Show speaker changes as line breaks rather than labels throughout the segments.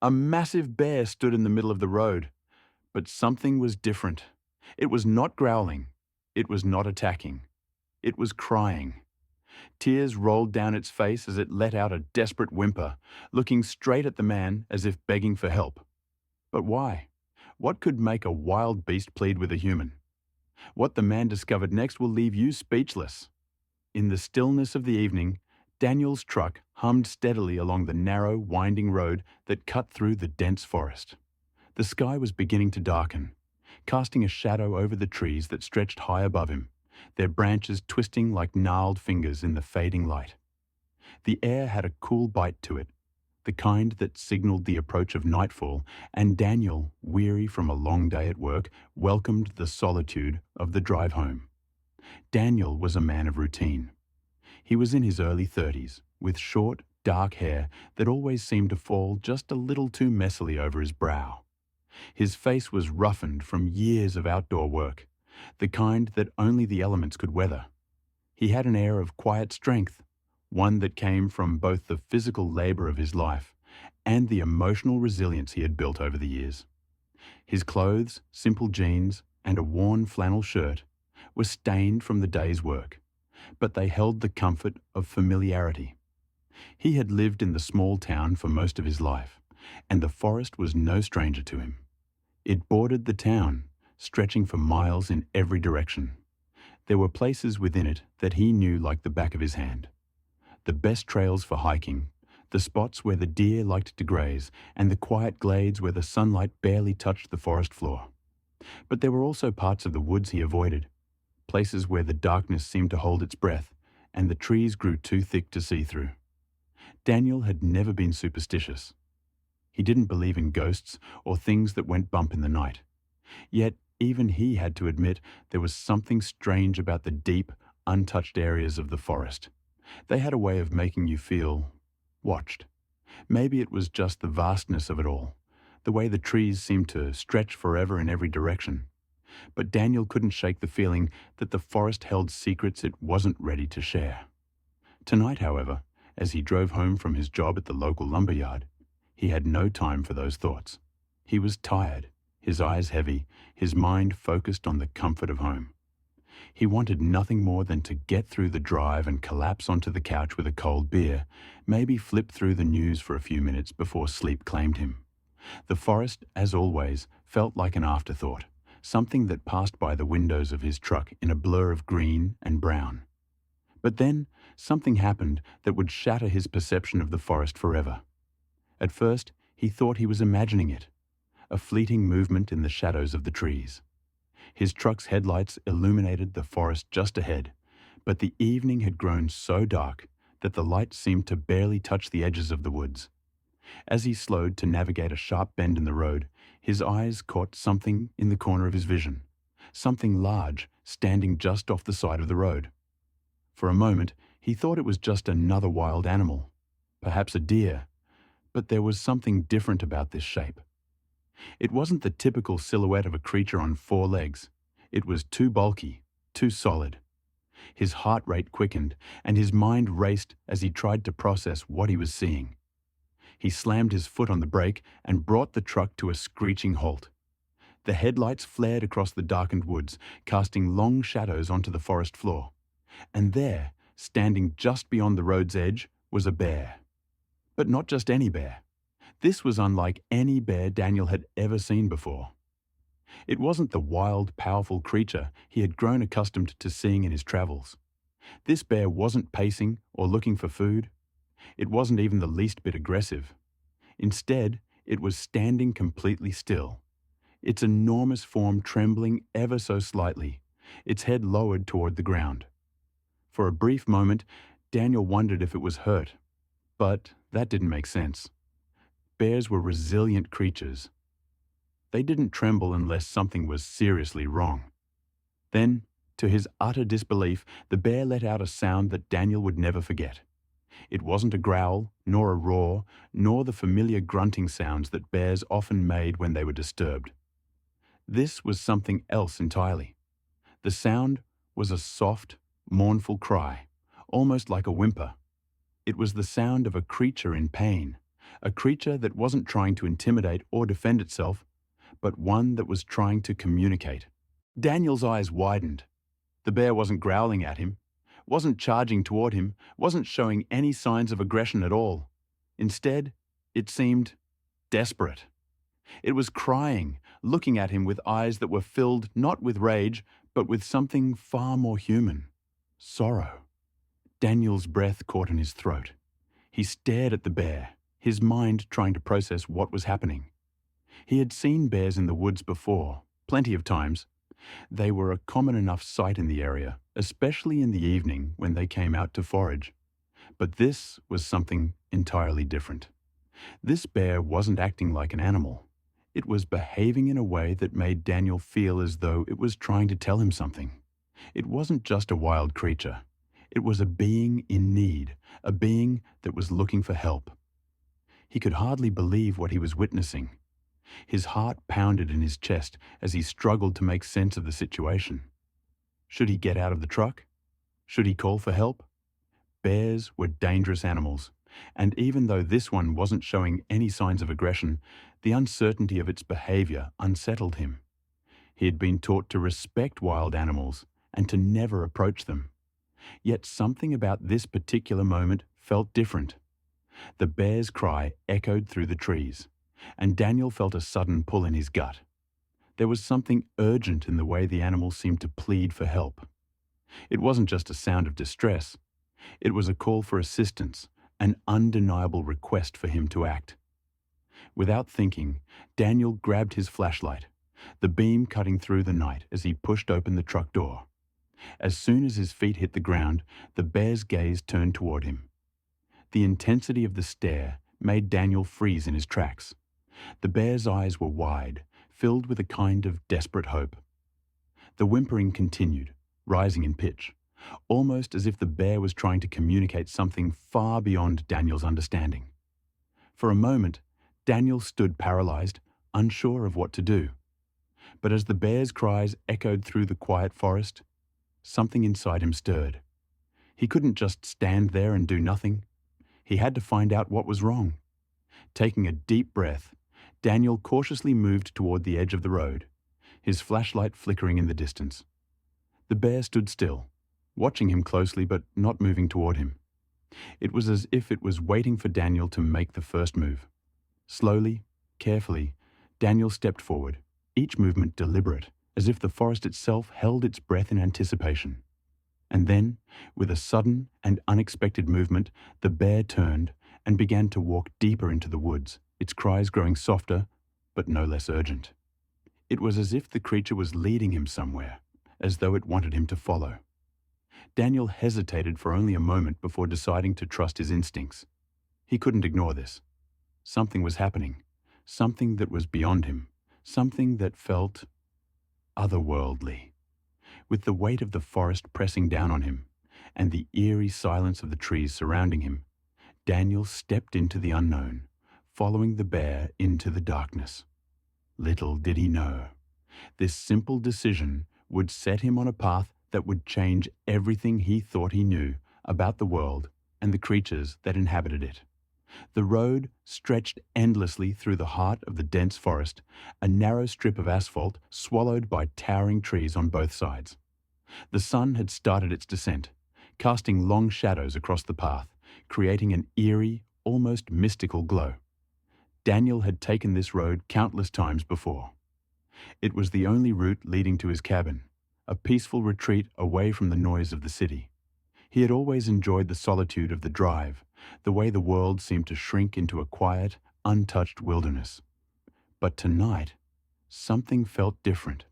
A massive bear stood in the middle of the road, but something was different. It was not growling. It was not attacking. It was crying. Tears rolled down its face as it let out a desperate whimper, looking straight at the man as if begging for help. But why? What could make a wild beast plead with a human? What the man discovered next will leave you speechless. In the stillness of the evening, Daniel's truck hummed steadily along the narrow, winding road that cut through the dense forest. The sky was beginning to darken, casting a shadow over the trees that stretched high above him, their branches twisting like gnarled fingers in the fading light. The air had a cool bite to it, the kind that signaled the approach of nightfall, and Daniel, weary from a long day at work, welcomed the solitude of the drive home. Daniel was a man of routine. He was in his early 30s, with short, dark hair that always seemed to fall just a little too messily over his brow. His face was roughened from years of outdoor work, the kind that only the elements could weather. He had an air of quiet strength, one that came from both the physical labor of his life and the emotional resilience he had built over the years. His clothes, simple jeans, and a worn flannel shirt, were stained from the day's work, but they held the comfort of familiarity. He had lived in the small town for most of his life, and the forest was no stranger to him. It bordered the town, stretching for miles in every direction. There were places within it that he knew like the back of his hand. The best trails for hiking, the spots where the deer liked to graze, and the quiet glades where the sunlight barely touched the forest floor. But there were also parts of the woods he avoided, places where the darkness seemed to hold its breath, and the trees grew too thick to see through. Daniel had never been superstitious. He didn't believe in ghosts or things that went bump in the night. Yet even he had to admit there was something strange about the deep, untouched areas of the forest. They had a way of making you feel watched. Maybe it was just the vastness of it all, the way the trees seemed to stretch forever in every direction. But Daniel couldn't shake the feeling that the forest held secrets it wasn't ready to share. Tonight, however, as he drove home from his job at the local lumberyard, he had no time for those thoughts. He was tired, his eyes heavy, his mind focused on the comfort of home. He wanted nothing more than to get through the drive and collapse onto the couch with a cold beer, maybe flip through the news for a few minutes before sleep claimed him. The forest, as always, felt like an afterthought, something that passed by the windows of his truck in a blur of green and brown. But then, something happened that would shatter his perception of the forest forever. At first, he thought he was imagining it, a fleeting movement in the shadows of the trees. His truck's headlights illuminated the forest just ahead, but the evening had grown so dark that the light seemed to barely touch the edges of the woods. As he slowed to navigate a sharp bend in the road, his eyes caught something in the corner of his vision, something large standing just off the side of the road. For a moment, he thought it was just another wild animal, perhaps a deer, but there was something different about this shape. It wasn't the typical silhouette of a creature on four legs. It was too bulky, too solid. His heart rate quickened, and his mind raced as he tried to process what he was seeing. He slammed his foot on the brake and brought the truck to a screeching halt. The headlights flared across the darkened woods, casting long shadows onto the forest floor. And there, standing just beyond the road's edge, was a bear. But not just any bear. This was unlike any bear Daniel had ever seen before. It wasn't the wild, powerful creature he had grown accustomed to seeing in his travels. This bear wasn't pacing or looking for food. It wasn't even the least bit aggressive. Instead, it was standing completely still, its enormous form trembling ever so slightly, its head lowered toward the ground. For a brief moment, Daniel wondered if it was hurt, but that didn't make sense. Bears were resilient creatures. They didn't tremble unless something was seriously wrong. Then, to his utter disbelief, the bear let out a sound that Daniel would never forget. It wasn't a growl, nor a roar, nor the familiar grunting sounds that bears often made when they were disturbed. This was something else entirely. The sound was a soft, mournful cry, almost like a whimper. It was the sound of a creature in pain, a creature that wasn't trying to intimidate or defend itself, but one that was trying to communicate. Daniel's eyes widened. The bear wasn't growling at him, wasn't charging toward him, wasn't showing any signs of aggression at all. Instead, it seemed desperate. It was crying, looking at him with eyes that were filled not with rage, but with something far more human: sorrow. Daniel's breath caught in his throat. He stared at the bear, his mind trying to process what was happening. He had seen bears in the woods before, plenty of times. They were a common enough sight in the area, especially in the evening when they came out to forage. But this was something entirely different. This bear wasn't acting like an animal. It was behaving in a way that made Daniel feel as though it was trying to tell him something. It wasn't just a wild creature. It was a being in need, a being that was looking for help. He could hardly believe what he was witnessing. His heart pounded in his chest as he struggled to make sense of the situation. Should he get out of the truck? Should he call for help? Bears were dangerous animals, and even though this one wasn't showing any signs of aggression, the uncertainty of its behavior unsettled him. He had been taught to respect wild animals and to never approach them. Yet something about this particular moment felt different. The bear's cry echoed through the trees, and Daniel felt a sudden pull in his gut. There was something urgent in the way the animal seemed to plead for help. It wasn't just a sound of distress. It was a call for assistance, an undeniable request for him to act. Without thinking, Daniel grabbed his flashlight, the beam cutting through the night as he pushed open the truck door. As soon as his feet hit the ground, the bear's gaze turned toward him. The intensity of the stare made Daniel freeze in his tracks. The bear's eyes were wide, filled with a kind of desperate hope. The whimpering continued, rising in pitch, almost as if the bear was trying to communicate something far beyond Daniel's understanding. For a moment, Daniel stood paralyzed, unsure of what to do. But as the bear's cries echoed through the quiet forest, something inside him stirred. He couldn't just stand there and do nothing. He had to find out what was wrong. Taking a deep breath, Daniel cautiously moved toward the edge of the road, his flashlight flickering in the distance. The bear stood still, watching him closely but not moving toward him. It was as if it was waiting for Daniel to make the first move. Slowly, carefully, Daniel stepped forward, each movement deliberate, as if the forest itself held its breath in anticipation. And then, with a sudden and unexpected movement, the bear turned and began to walk deeper into the woods, its cries growing softer, but no less urgent. It was as if the creature was leading him somewhere, as though it wanted him to follow. Daniel hesitated for only a moment before deciding to trust his instincts. He couldn't ignore this. Something was happening, something that was beyond him, something that felt otherworldly. With the weight of the forest pressing down on him, and the eerie silence of the trees surrounding him, Daniel stepped into the unknown, following the bear into the darkness. Little did he know, this simple decision would set him on a path that would change everything he thought he knew about the world and the creatures that inhabited it. The road stretched endlessly through the heart of the dense forest, a narrow strip of asphalt swallowed by towering trees on both sides. The sun had started its descent, casting long shadows across the path, creating an eerie, almost mystical glow. Daniel had taken this road countless times before. It was the only route leading to his cabin, a peaceful retreat away from the noise of the city. He had always enjoyed the solitude of the drive, the way the world seemed to shrink into a quiet, untouched wilderness. But tonight, something felt different.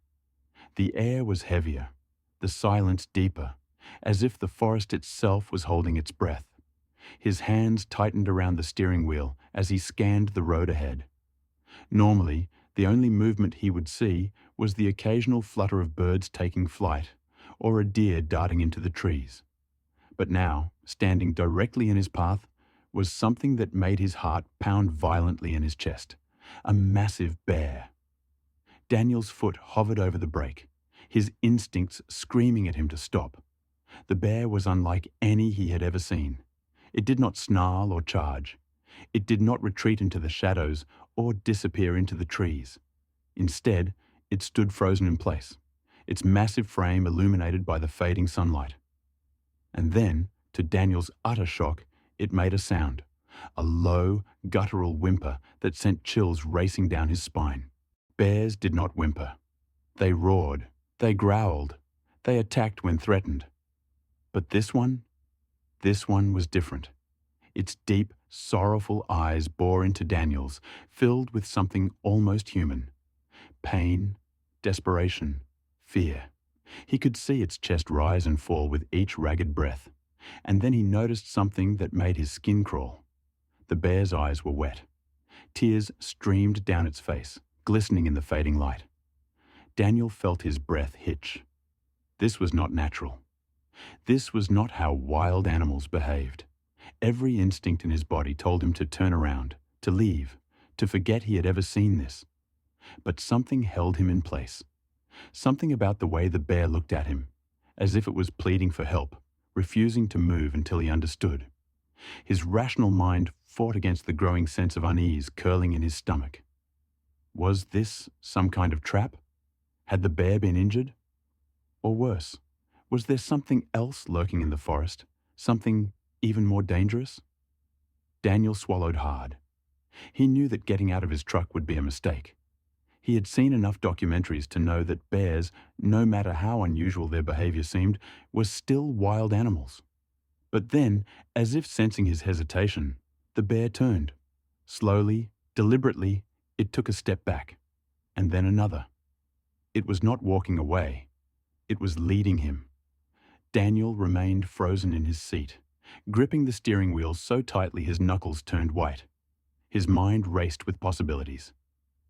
The air was heavier, the silence deeper, as if the forest itself was holding its breath. His hands tightened around the steering wheel as he scanned the road ahead. Normally, the only movement he would see was the occasional flutter of birds taking flight, or a deer darting into the trees. But now, standing directly in his path, was something that made his heart pound violently in his chest: a massive bear. Daniel's foot hovered over the brake, his instincts screaming at him to stop. The bear was unlike any he had ever seen. It did not snarl or charge. It did not retreat into the shadows or disappear into the trees. Instead, it stood frozen in place, its massive frame illuminated by the fading sunlight. And then, to Daniel's utter shock, it made a sound, a low, guttural whimper that sent chills racing down his spine. Bears did not whimper. They roared, they growled, they attacked when threatened. But this one was different. Its deep, sorrowful eyes bore into Daniel's, filled with something almost human. Pain, desperation, fear. He could see its chest rise and fall with each ragged breath. And then he noticed something that made his skin crawl. The bear's eyes were wet. Tears streamed down its face, glistening in the fading light. Daniel felt his breath hitch. This was not natural. This was not how wild animals behaved. Every instinct in his body told him to turn around, to leave, to forget he had ever seen this. But something held him in place. Something about the way the bear looked at him, as if it was pleading for help, refusing to move until he understood. His rational mind fought against the growing sense of unease curling in his stomach. Was this some kind of trap? Had the bear been injured? Or worse, was there something else lurking in the forest, something even more dangerous? Daniel swallowed hard. He knew that getting out of his truck would be a mistake. He had seen enough documentaries to know that bears, no matter how unusual their behavior seemed, were still wild animals. But then, as if sensing his hesitation, the bear turned. Slowly, deliberately, it took a step back, and then another. It was not walking away. It was leading him. Daniel remained frozen in his seat, gripping the steering wheel so tightly his knuckles turned white. His mind raced with possibilities.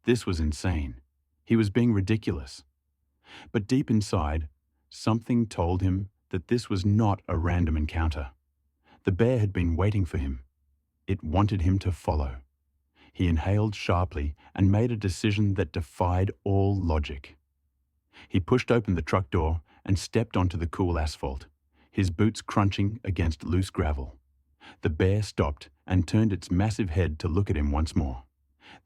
This was insane. He was being ridiculous. But deep inside, something told him that this was not a random encounter. The bear had been waiting for him. It wanted him to follow. He inhaled sharply and made a decision that defied all logic. He pushed open the truck door and stepped onto the cool asphalt, his boots crunching against loose gravel. The bear stopped and turned its massive head to look at him once more.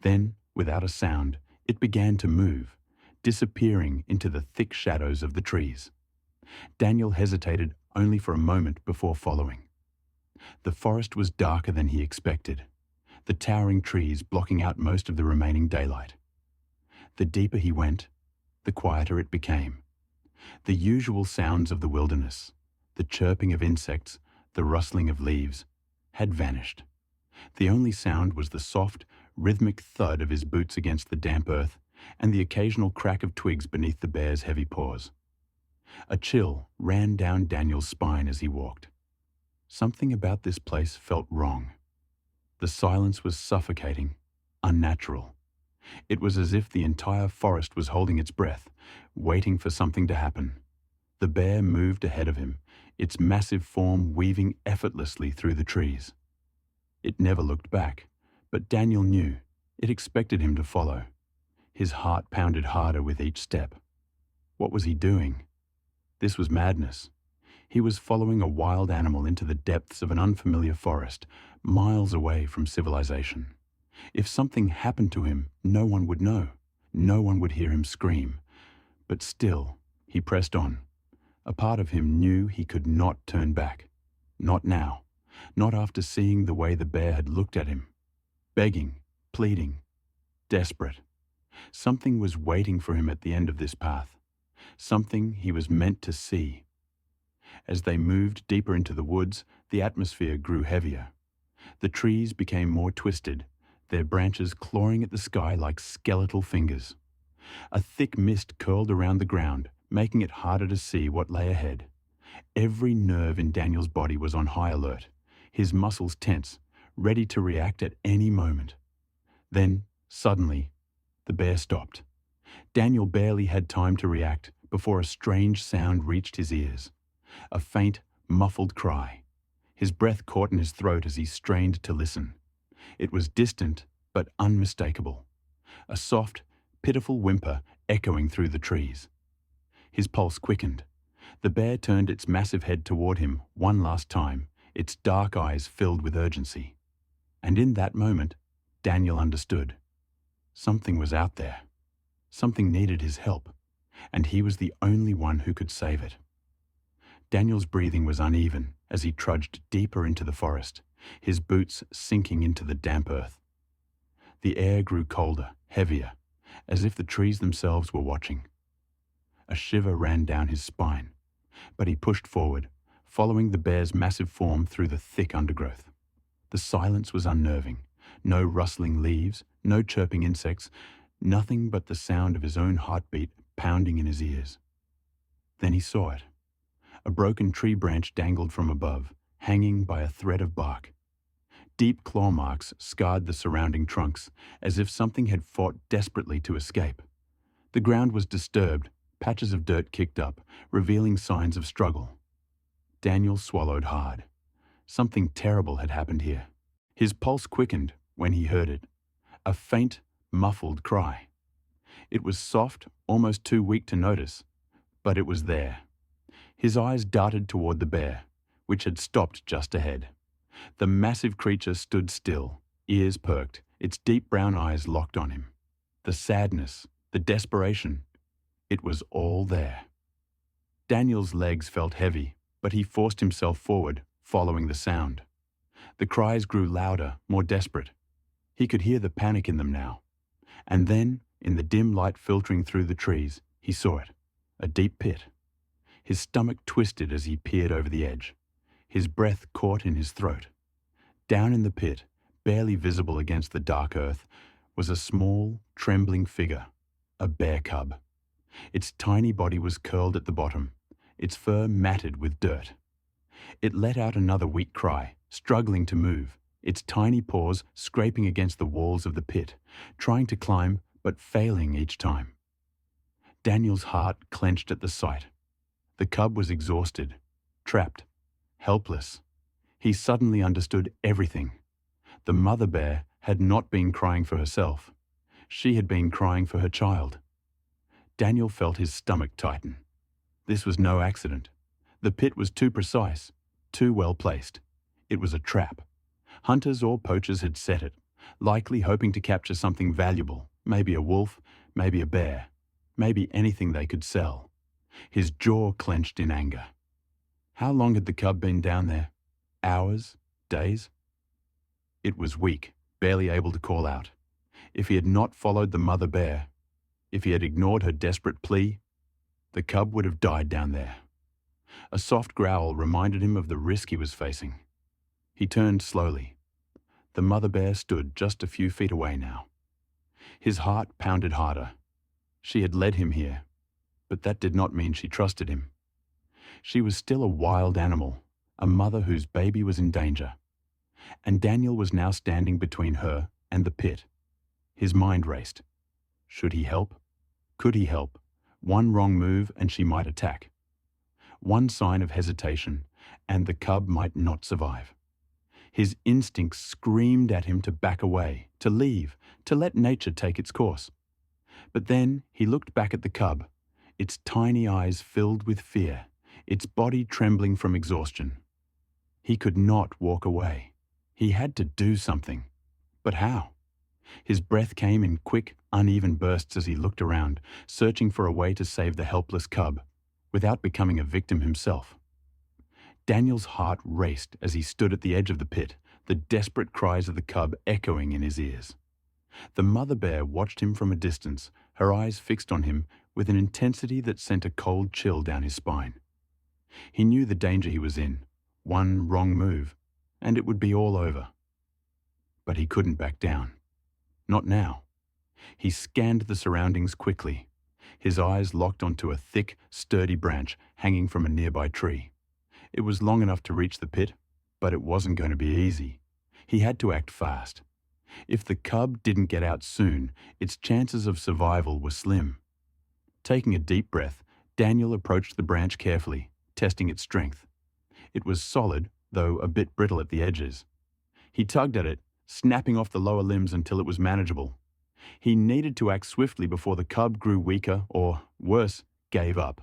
Then, without a sound, it began to move, disappearing into the thick shadows of the trees. Daniel hesitated only for a moment before following. The forest was darker than he expected, the towering trees blocking out most of the remaining daylight. The deeper he went, the quieter it became. The usual sounds of the wilderness, the chirping of insects, the rustling of leaves, had vanished. The only sound was the soft, rhythmic thud of his boots against the damp earth and the occasional crack of twigs beneath the bear's heavy paws. A chill ran down Daniel's spine as he walked. Something about this place felt wrong. The silence was suffocating, unnatural. It was as if the entire forest was holding its breath, waiting for something to happen. The bear moved ahead of him, its massive form weaving effortlessly through the trees. It never looked back, but Daniel knew it expected him to follow. His heart pounded harder with each step. What was he doing? This was madness. He was following a wild animal into the depths of an unfamiliar forest, miles away from civilization. If something happened to him, no one would know. No one would hear him scream. But still, he pressed on. A part of him knew he could not turn back. Not now. Not after seeing the way the bear had looked at him. Begging, pleading, desperate. Something was waiting for him at the end of this path. Something he was meant to see. As they moved deeper into the woods, the atmosphere grew heavier. The trees became more twisted, their branches clawing at the sky like skeletal fingers. A thick mist curled around the ground, making it harder to see what lay ahead. Every nerve in Daniel's body was on high alert, his muscles tense, ready to react at any moment. Then, suddenly, the bear stopped. Daniel barely had time to react before a strange sound reached his ears. A faint, muffled cry. His breath caught in his throat as he strained to listen. It was distant, but unmistakable. A soft, pitiful whimper echoing through the trees. His pulse quickened. The bear turned its massive head toward him one last time, its dark eyes filled with urgency. And in that moment, Daniel understood. Something was out there. Something needed his help, and he was the only one who could save it. Daniel's breathing was uneven as he trudged deeper into the forest, his boots sinking into the damp earth. The air grew colder, heavier, as if the trees themselves were watching. A shiver ran down his spine, but he pushed forward, following the bear's massive form through the thick undergrowth. The silence was unnerving. No rustling leaves, no chirping insects, nothing but the sound of his own heartbeat pounding in his ears. Then he saw it. A broken tree branch dangled from above, hanging by a thread of bark. Deep claw marks scarred the surrounding trunks, as if something had fought desperately to escape. The ground was disturbed, patches of dirt kicked up, revealing signs of struggle. Daniel swallowed hard. Something terrible had happened here. His pulse quickened when he heard it. A faint, muffled cry. It was soft, almost too weak to notice, but it was there. His eyes darted toward the bear, which had stopped just ahead. The massive creature stood still, ears perked, its deep brown eyes locked on him. The sadness, the desperation, it was all there. Daniel's legs felt heavy, but he forced himself forward, following the sound. The cries grew louder, more desperate. He could hear the panic in them now. And then, in the dim light filtering through the trees, he saw it, a deep pit. His stomach twisted as he peered over the edge. His breath caught in his throat. Down in the pit, barely visible against the dark earth, was a small, trembling figure, a bear cub. Its tiny body was curled at the bottom, its fur matted with dirt. It let out another weak cry, struggling to move, its tiny paws scraping against the walls of the pit, trying to climb but failing each time. Daniel's heart clenched at the sight. The cub was exhausted, trapped, helpless. He suddenly understood everything. The mother bear had not been crying for herself. She had been crying for her child. Daniel felt his stomach tighten. This was no accident. The pit was too precise, too well placed. It was a trap. Hunters or poachers had set it, likely hoping to capture something valuable, maybe a wolf, maybe a bear, maybe anything they could sell. His jaw clenched in anger. How long had the cub been down there? Hours? Days? It was weak, barely able to call out. If he had not followed the mother bear, if he had ignored her desperate plea, the cub would have died down there. A soft growl reminded him of the risk he was facing. He turned slowly. The mother bear stood just a few feet away now. His heart pounded harder. She had led him here, but that did not mean she trusted him. She was still a wild animal, a mother whose baby was in danger. And Daniel was now standing between her and the pit. His mind raced. Should he help? Could he help? One wrong move and she might attack. One sign of hesitation, and the cub might not survive. His instincts screamed at him to back away, to leave, to let nature take its course. But then he looked back at the cub, its tiny eyes filled with fear, its body trembling from exhaustion. He could not walk away. He had to do something. But how? His breath came in quick, uneven bursts as he looked around, searching for a way to save the helpless cub, without becoming a victim himself. Daniel's heart raced as he stood at the edge of the pit, the desperate cries of the cub echoing in his ears. The mother bear watched him from a distance, her eyes fixed on him with an intensity that sent a cold chill down his spine. He knew the danger he was in. One wrong move, and it would be all over. But he couldn't back down. Not now. He scanned the surroundings quickly, his eyes locked onto a thick, sturdy branch hanging from a nearby tree. It was long enough to reach the pit, but it wasn't going to be easy. He had to act fast. If the cub didn't get out soon, its chances of survival were slim. Taking a deep breath, Daniel approached the branch carefully, testing its strength. It was solid, though a bit brittle at the edges. He tugged at it, snapping off the lower limbs until it was manageable. He needed to act swiftly before the cub grew weaker or, worse, gave up.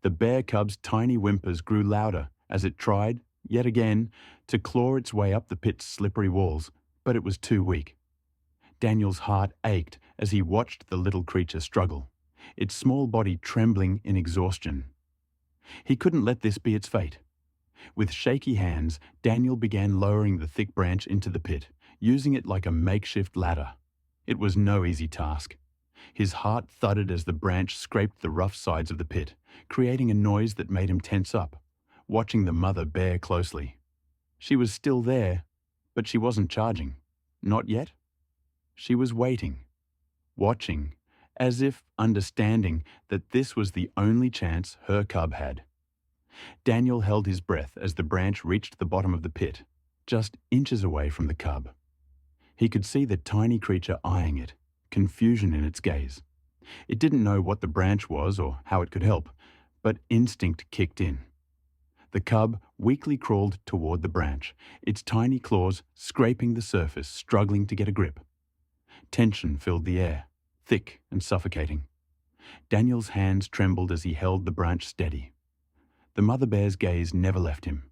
The bear cub's tiny whimpers grew louder as it tried, yet again, to claw its way up the pit's slippery walls, But it was too weak. Daniel's heart ached as he watched the little creature struggle, its small body trembling in exhaustion. He couldn't let this be its fate. With shaky hands, Daniel began lowering the thick branch into the pit, using it like a makeshift ladder. It was no easy task. His heart thudded as the branch scraped the rough sides of the pit, creating a noise that made him tense up, watching the mother bear closely. She was still there, but she wasn't charging. Not yet. She was waiting, watching, as if understanding that this was the only chance her cub had. Daniel held his breath as the branch reached the bottom of the pit, just inches away from the cub. He could see the tiny creature eyeing it, confusion in its gaze. It didn't know what the branch was or how it could help, but instinct kicked in. The cub weakly crawled toward the branch, its tiny claws scraping the surface, struggling to get a grip. Tension filled the air, thick and suffocating. Daniel's hands trembled as he held the branch steady. The mother bear's gaze never left him.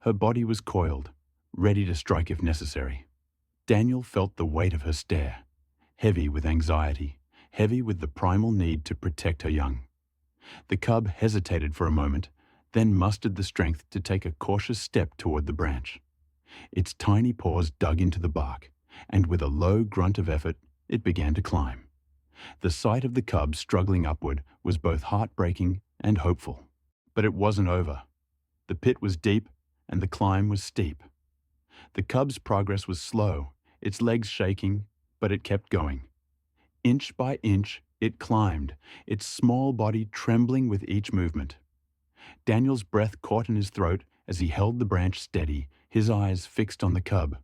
Her body was coiled, ready to strike if necessary. Daniel felt the weight of her stare, heavy with anxiety, heavy with the primal need to protect her young. The cub hesitated for a moment, then mustered the strength to take a cautious step toward the branch. Its tiny paws dug into the bark, and with a low grunt of effort, it began to climb. The sight of the cub struggling upward was both heartbreaking and hopeful. But it wasn't over. The pit was deep, and the climb was steep. The cub's progress was slow, its legs shaking, but it kept going. Inch by inch, it climbed, its small body trembling with each movement. Daniel's breath caught in his throat as he held the branch steady, his eyes fixed on the cub.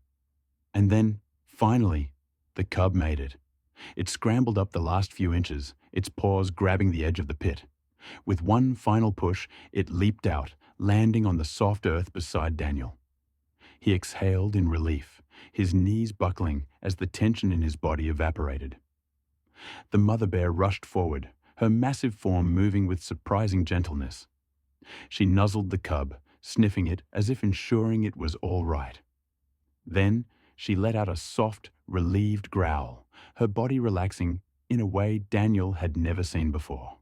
And then, finally, the cub made it. It scrambled up the last few inches, its paws grabbing the edge of the pit. With one final push, it leaped out, landing on the soft earth beside Daniel. He exhaled in relief, his knees buckling as the tension in his body evaporated. The mother bear rushed forward, her massive form moving with surprising gentleness. She nuzzled the cub, sniffing it as if ensuring it was all right. Then she let out a soft, relieved growl, her body relaxing in a way Daniel had never seen before.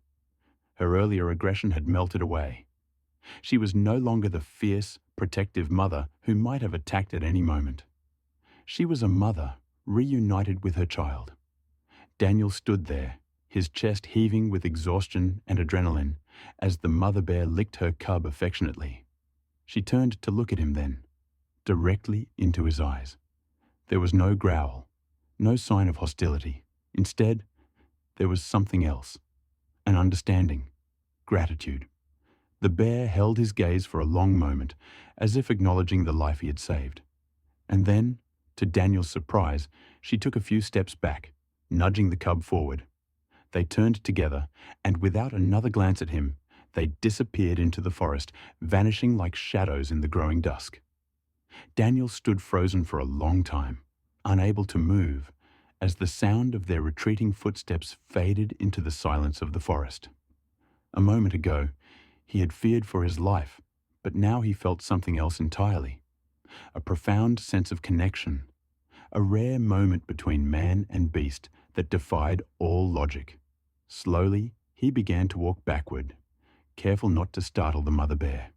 Her earlier aggression had melted away. She was no longer the fierce, protective mother who might have attacked at any moment. She was a mother reunited with her child. Daniel stood there, his chest heaving with exhaustion and adrenaline, as the mother bear licked her cub affectionately. She turned to look at him then, directly into his eyes. There was no growl, no sign of hostility. Instead, there was something else. An understanding, gratitude. The bear held his gaze for a long moment, as if acknowledging the life he had saved. And then, to Daniel's surprise, she took a few steps back, nudging the cub forward. They turned together, and without another glance at him, they disappeared into the forest, vanishing like shadows in the growing dusk. Daniel stood frozen for a long time, unable to move, as the sound of their retreating footsteps faded into the silence of the forest. A moment ago, he had feared for his life, but now he felt something else entirely. A profound sense of connection, a rare moment between man and beast that defied all logic. Slowly, he began to walk backward, careful not to startle the mother bear.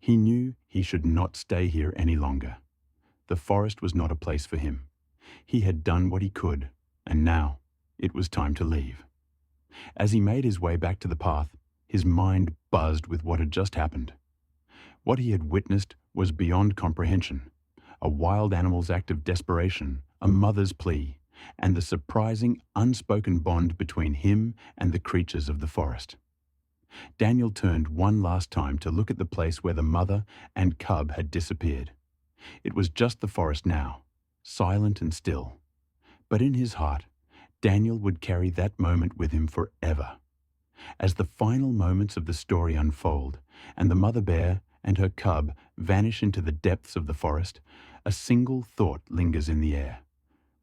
He knew he should not stay here any longer. The forest was not a place for him. He had done what he could, and now it was time to leave. As he made his way back to the path, his mind buzzed with what had just happened. What he had witnessed was beyond comprehension. A wild animal's act of desperation, a mother's plea, and the surprising, unspoken bond between him and the creatures of the forest. Daniel turned one last time to look at the place where the mother and cub had disappeared. It was just the forest now, silent and still. But in his heart, Daniel would carry that moment with him forever. As the final moments of the story unfold, and the mother bear and her cub vanish into the depths of the forest, a single thought lingers in the air.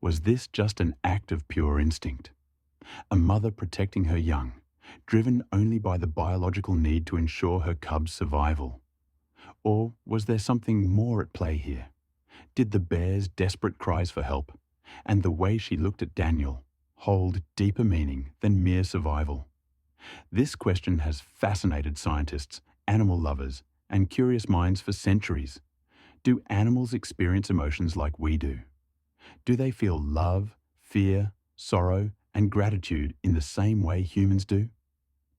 Was this just an act of pure instinct? A mother protecting her young, driven only by the biological need to ensure her cub's survival? Or was there something more at play here? Did the bear's desperate cries for help and the way she looked at Daniel hold deeper meaning than mere survival? This question has fascinated scientists, animal lovers, and curious minds for centuries. Do animals experience emotions like we do? Do they feel love, fear, sorrow, and gratitude in the same way humans do?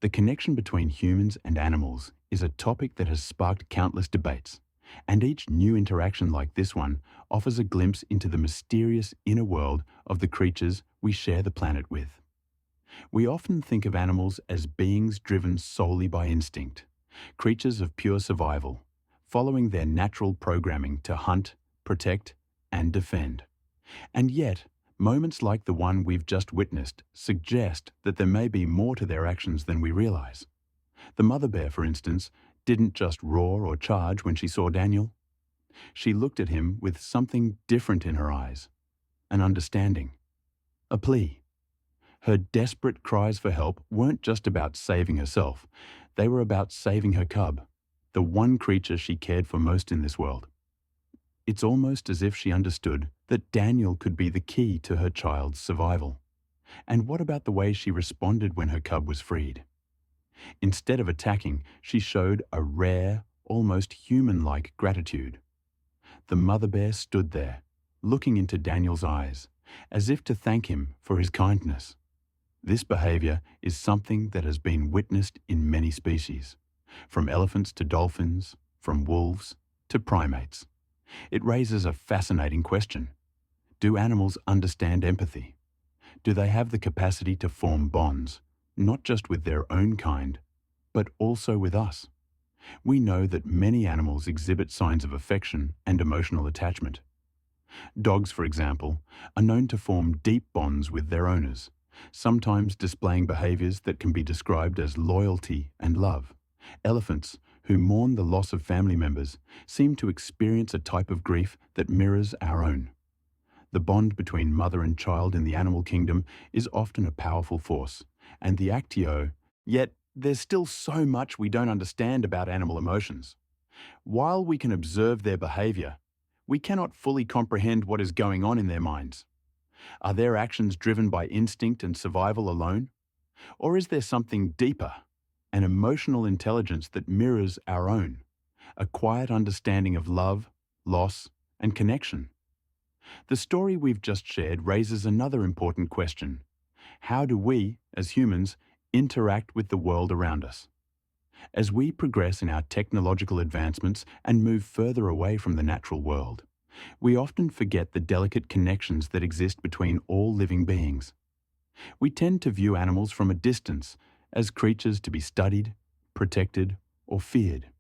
The connection between humans and animals is a topic that has sparked countless debates, and each new interaction like this one offers a glimpse into the mysterious inner world of the creatures we share the planet with. We often think of animals as beings driven solely by instinct, creatures of pure survival, following their natural programming to hunt, protect, and defend. And yet, moments like the one we've just witnessed suggest that there may be more to their actions than we realize. The mother bear, for instance, didn't just roar or charge when she saw Daniel. She looked at him with something different in her eyes, an understanding, a plea. Her desperate cries for help weren't just about saving herself, they were about saving her cub, the one creature she cared for most in this world. It's almost as if she understood that Daniel could be the key to her child's survival. And what about the way she responded when her cub was freed? Instead of attacking, she showed a rare, almost human-like gratitude. The mother bear stood there, looking into Daniel's eyes, as if to thank him for his kindness. This behavior is something that has been witnessed in many species, from elephants to dolphins, from wolves to primates. It raises a fascinating question. Do animals understand empathy? Do they have the capacity to form bonds, not just with their own kind, but also with us? We know that many animals exhibit signs of affection and emotional attachment. Dogs, for example, are known to form deep bonds with their owners, sometimes displaying behaviors that can be described as loyalty and love. Elephants, who mourn the loss of family members, seem to experience a type of grief that mirrors our own. The bond between mother and child in the animal kingdom is often a powerful force, and the actio, yet there's still so much we don't understand about animal emotions. While we can observe their behavior, we cannot fully comprehend what is going on in their minds. Are their actions driven by instinct and survival alone? Or is there something deeper, an emotional intelligence that mirrors our own, a quiet understanding of love, loss, and connection? The story we've just shared raises another important question. How do we, as humans, interact with the world around us? As we progress in our technological advancements and move further away from the natural world, we often forget the delicate connections that exist between all living beings. We tend to view animals from a distance as creatures to be studied, protected, or feared.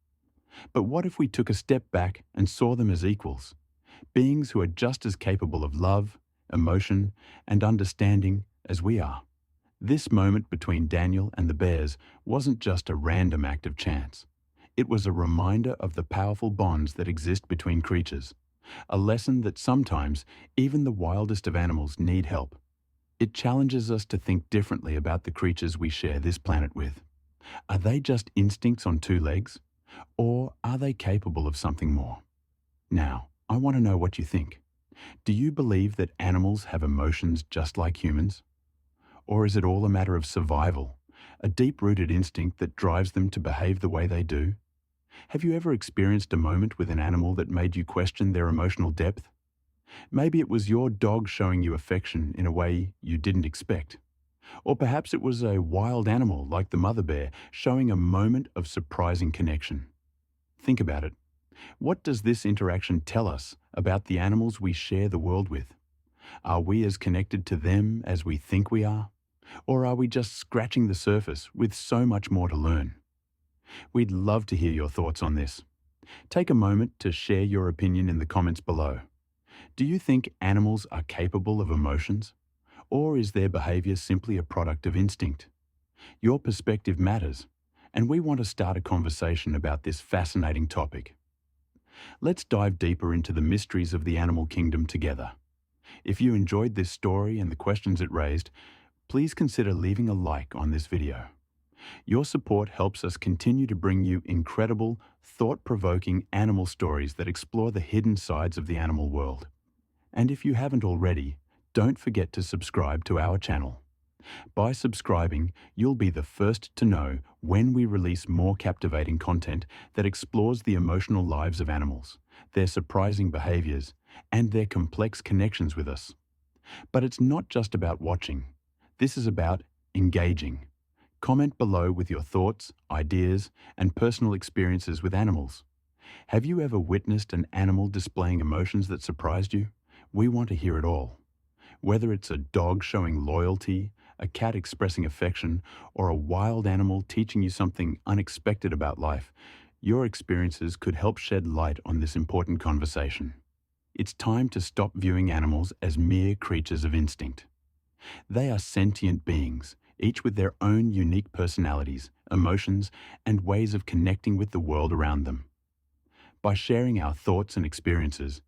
But what if we took a step back and saw them as equals, beings who are just as capable of love, emotion, and understanding as we are? This moment between Daniel and the bears wasn't just a random act of chance. It was a reminder of the powerful bonds that exist between creatures, a lesson that sometimes even the wildest of animals need help. It challenges us to think differently about the creatures we share this planet with. Are they just instincts on two legs? Or are they capable of something more? Now, I want to know what you think. Do you believe that animals have emotions just like humans? Or is it all a matter of survival, a deep-rooted instinct that drives them to behave the way they do? Have you ever experienced a moment with an animal that made you question their emotional depth? Maybe it was your dog showing you affection in a way you didn't expect. Or perhaps it was a wild animal like the mother bear showing a moment of surprising connection. Think about it. What does this interaction tell us about the animals we share the world with? Are we as connected to them as we think we are? Or are we just scratching the surface with so much more to learn? We'd love to hear your thoughts on this. Take a moment to share your opinion in the comments below. Do you think animals are capable of emotions? Or is their behavior simply a product of instinct? Your perspective matters, and we want to start a conversation about this fascinating topic. Let's dive deeper into the mysteries of the animal kingdom together. If you enjoyed this story and the questions it raised, please consider leaving a like on this video. Your support helps us continue to bring you incredible, thought-provoking animal stories that explore the hidden sides of the animal world. And if you haven't already, don't forget to subscribe to our channel. By subscribing, you'll be the first to know when we release more captivating content that explores the emotional lives of animals, their surprising behaviors, and their complex connections with us. But it's not just about watching. This is about engaging. Comment below with your thoughts, ideas, and personal experiences with animals. Have you ever witnessed an animal displaying emotions that surprised you? We want to hear it all. Whether it's a dog showing loyalty, a cat expressing affection, or a wild animal teaching you something unexpected about life, your experiences could help shed light on this important conversation. It's time to stop viewing animals as mere creatures of instinct. They are sentient beings, each with their own unique personalities, emotions, and ways of connecting with the world around them. By sharing our thoughts and experiences,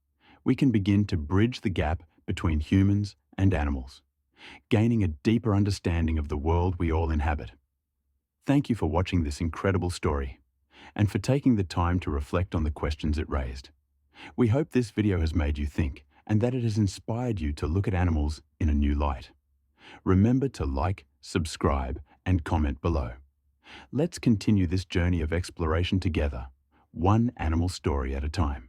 we can begin to bridge the gap between humans and animals, gaining a deeper understanding of the world we all inhabit. Thank you for watching this incredible story, and for taking the time to reflect on the questions it raised. We hope this video has made you think, and that it has inspired you to look at animals in a new light. Remember to like, subscribe, and comment below. Let's continue this journey of exploration together, one animal story at a time.